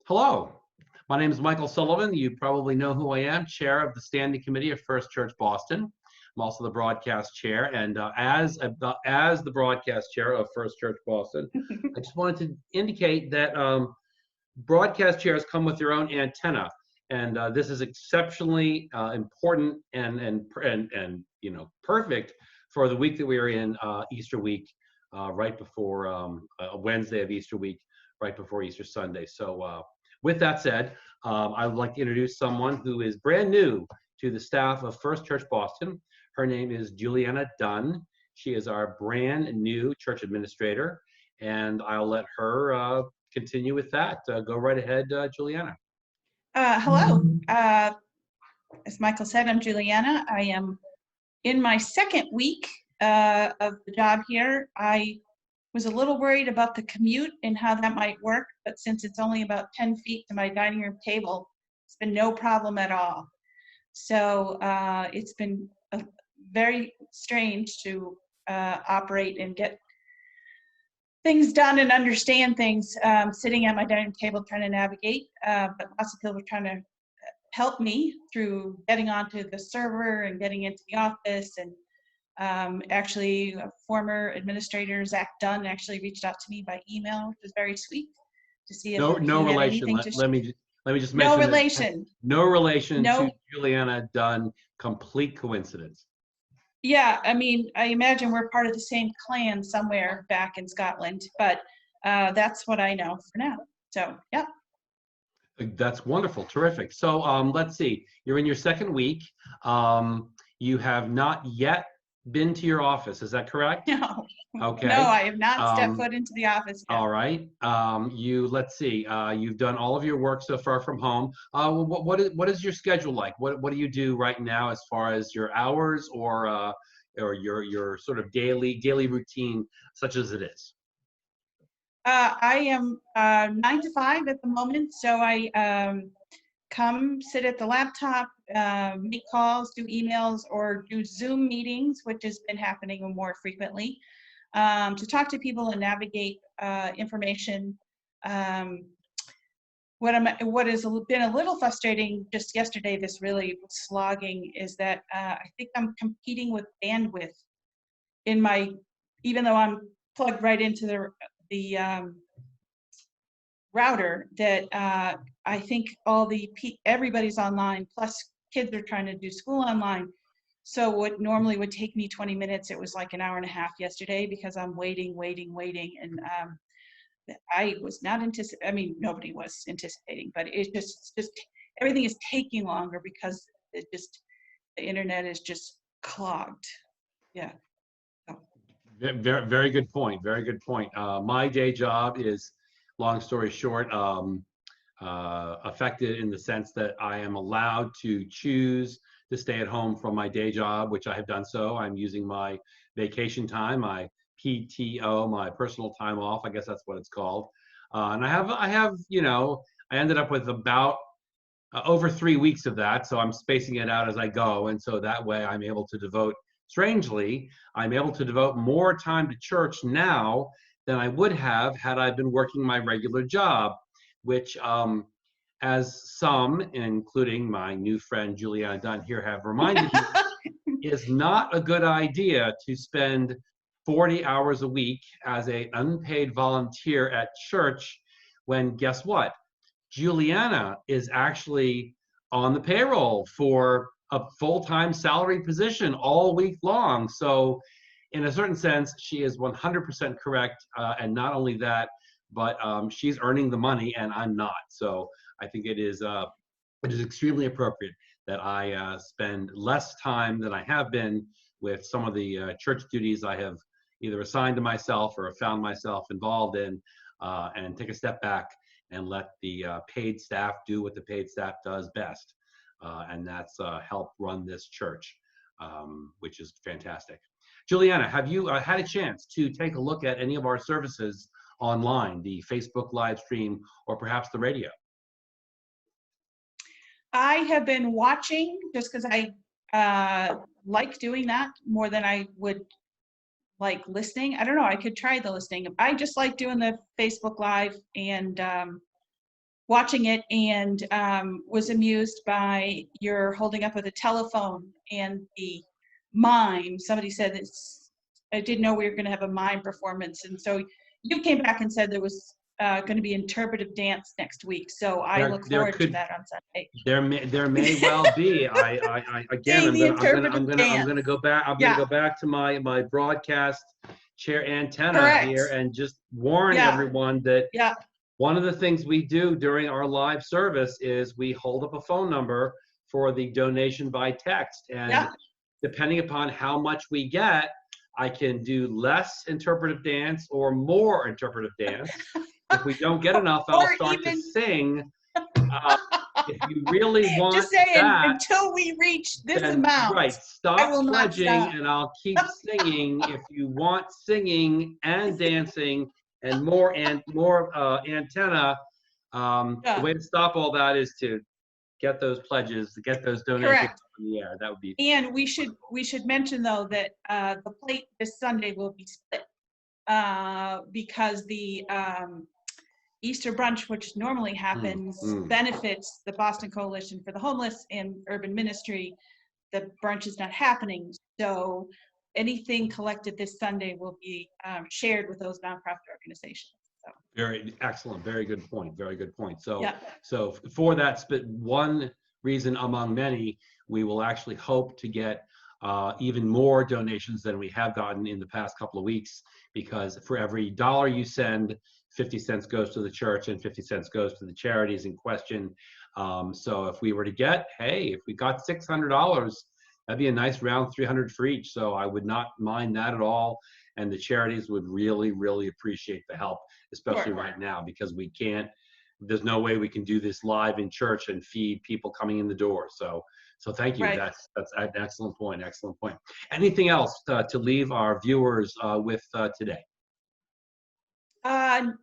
Hello, my name is Michael Sullivan. You probably know who I am, Chair of the Standing Committee of First Church Boston. I'm also the broadcast chair, and as the broadcast chair of First Church Boston, I just wanted to indicate that broadcast chairs come with their own antenna, and this is exceptionally important and perfect for the week that we are in, Easter week, right before Wednesday of Easter week, right before Easter Sunday. So with that said, I would like to introduce someone who is brand new to the staff of First Church Boston. Her name is Julianna Dunn. She is our brand new church administrator, and I'll let her continue with that. Go right ahead, Julianna. Hello. As Michael said, I'm Julianna. I am in my second week of the job here. I was a little worried about the commute and how that might work, but since it's only about 10 feet to my dining room table, it's been no problem at all. So it's been very strange to operate and get things done and understand things sitting at my dining room table trying to navigate, but lots of people were trying to help me through getting onto the server and getting into the office. And actually, former administrator Zach Dunn actually reached out to me by email, which was very sweet, to see if No relation. Let me just mention no relation. No relation to Julianna Dunn. Complete coincidence. Yeah, I mean, I imagine we're part of the same clan somewhere back in Scotland, but that's what I know for now. So, yeah. That's wonderful, terrific. So let's see, you're in your second week. You have not yet been to your office, is that correct? No. Okay. No, I have not stepped foot into the office yet. All right. Let's see, you've done all of your work so far from home. What is your schedule like? What do you do right now as far as your hours or your sort of daily routine, such as it is? I am 9 to 5 at the moment, so I come sit at the laptop, make calls, do emails, or do Zoom meetings, which has been happening more frequently, to talk to people and navigate information. What has been a little frustrating just yesterday, this really slogging, is that I think I'm competing with bandwidth in my, even though I'm plugged right into the router, that I think everybody's online, plus kids are trying to do school online. So what normally would take me 20 minutes, it was like an hour and a half yesterday, because I'm waiting. And I was not anticipating, I mean, nobody was anticipating, but it's just everything is taking longer because the internet is just clogged. Yeah. Very good point. Very good point. My day job is, long story short, affected in the sense that I am allowed to choose to stay at home from my day job, which I have done so. I'm using my vacation time, my PTO, my personal time off, I guess that's what it's called. And I ended up with about over 3 weeks of that. So I'm spacing it out as I go. And so that way I'm able to devote more time to church now than I would have had I been working my regular job, which, as some, including my new friend Julianna Dunn here, have reminded me, is not a good idea to spend 40 hours a week as an unpaid volunteer at church, when, guess what? Julianna is actually on the payroll for a full-time salaried position all week long. So in a certain sense, she is 100% correct. And not only that, but she's earning the money and I'm not. So I think it is extremely appropriate that I spend less time than I have been with some of the church duties I have either assigned to myself or have found myself involved in, and take a step back and let the paid staff do what the paid staff does best. And that's help run this church, which is fantastic. Julianna, have you had a chance to take a look at any of our services online, the Facebook live stream, or perhaps the radio? I have been watching just because I like doing that more than I would like listening. I don't know, I could try the listening. I just like doing the Facebook live, and watching it and was amused by your holding up of the telephone and the mime. Somebody said I didn't know we were going to have a mime performance, and so you came back and said there was going to be interpretive dance next week. So I look forward to that on Sunday. There may well be. Again, I'm gonna go back. I'm gonna go back to my broadcast chair antenna here and just warn everyone that one of the things we do during our live service is we hold up a phone number for the donation by text, and depending upon how much we get, I can do less interpretive dance or more interpretive dance. If we don't get enough, I'll start to sing. If you really want just saying, that, until we reach this amount, right, stop pledging and I'll keep singing. If you want singing and dancing and more antenna, the way to stop all that is to get those pledges, to get those donations in the air. That would be. And we should mention though that the plate this Sunday will be split because the Easter brunch, which normally happens, benefits the Boston Coalition for the Homeless and Urban Ministry. The brunch is not happening, so anything collected this Sunday will be shared with those nonprofit organizations. So. Very excellent, very good point, very good point. So, so for that split, one reason among many, we will actually hope to get even more donations than we have gotten in the past couple of weeks, because for every dollar you send, 50 cents goes to the church and 50 cents goes to the charities in question. So if we were to get, if we got $600, that'd be a nice round 300 for each. So I would not mind that at all. And the charities would really, really appreciate the help, especially right now, because we can't, there's no way we can do this live in church and feed people coming in the door. So thank you. That's an excellent point. Excellent point. Anything else to leave our viewers with today?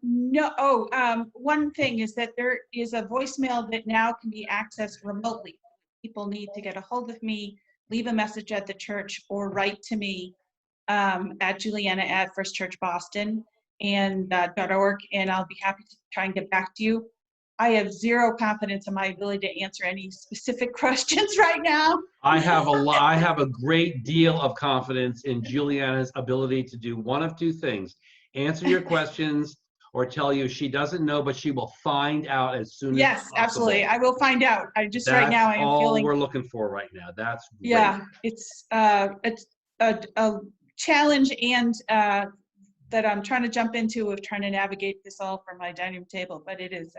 No. One thing is that there is a voicemail that now can be accessed remotely. People need to get a hold of me, leave a message at the church, or write to me at Julianna@firstchurchboston and .org, and I'll be happy to try and get back to you. I have zero confidence in my ability to answer any specific questions right now. I have a great deal of confidence in Julianna's ability to do one of two things: answer your questions or tell you she doesn't know, but she will find out as soon as possible. Absolutely. I will find out. That's right now I am all feeling we're looking for right now. That's great. Yeah, it's a challenge and that I'm trying to jump into of trying to navigate this all from my dining room table, but it is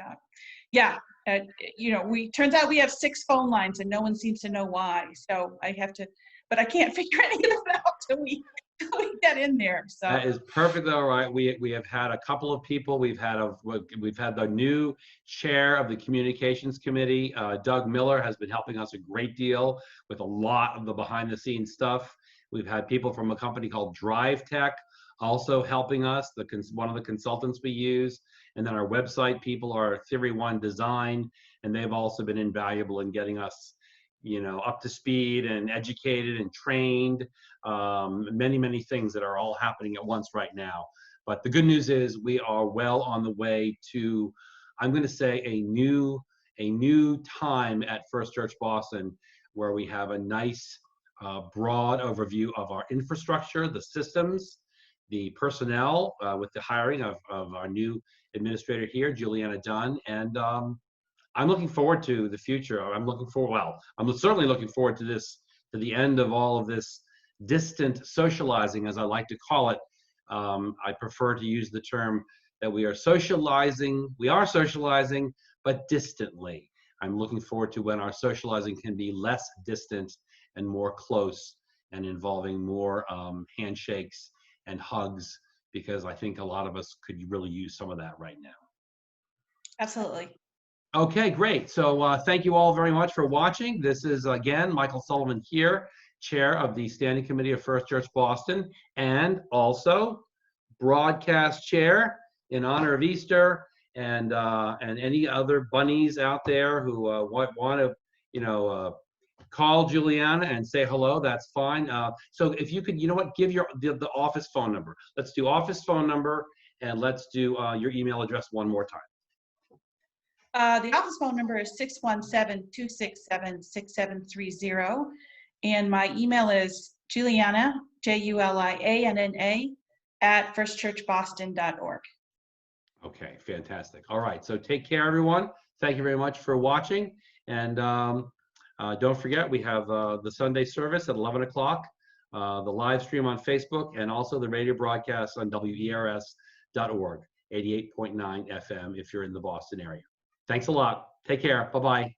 turns out we have 6 phone lines and no one seems to know why. So I have to, but I can't figure any of it out till we get in there. So that is perfectly all right. We have had a couple of people. We've had the new chair of the communications committee, Doug Miller, has been helping us a great deal with a lot of the behind the scenes stuff. We've had people from a company called Drive Tech also helping us, one of the consultants we use. And then our website people are Theory One Design, and they've also been invaluable in getting us, up to speed and educated and trained. Many, many things that are all happening at once right now. But the good news is we are well on the way to, I'm going to say, a new time at First Church Boston, where we have a nice broad overview of our infrastructure, the systems, the personnel, with the hiring of our new administrator here, Julianna Dunn, and I'm looking forward to the future. I'm certainly looking forward to the end of all of this distant socializing, as I like to call it. I prefer to use the term that we are socializing, but distantly. I'm looking forward to when our socializing can be less distant and more close and involving more handshakes and hugs, because I think a lot of us could really use some of that right now. Absolutely. Okay, great. So thank you all very much for watching. This is, again, Michael Sullivan here, chair of the Standing Committee of First Church Boston, and also broadcast chair in honor of Easter, and any other bunnies out there who want to, call Julianna and say hello, that's fine. So if you could, give the office phone number. Let's do office phone number, and let's do your email address one more time. The office phone number is 617-267-6730. And my email is Julianna, Julianna, @firstchurchboston.org. Okay, fantastic. All right, so take care, everyone. Thank you very much for watching. And don't forget, we have the Sunday service at 11 o'clock, the live stream on Facebook, and also the radio broadcast on WERS.org, 88.9 FM if you're in the Boston area. Thanks a lot. Take care. Bye-bye.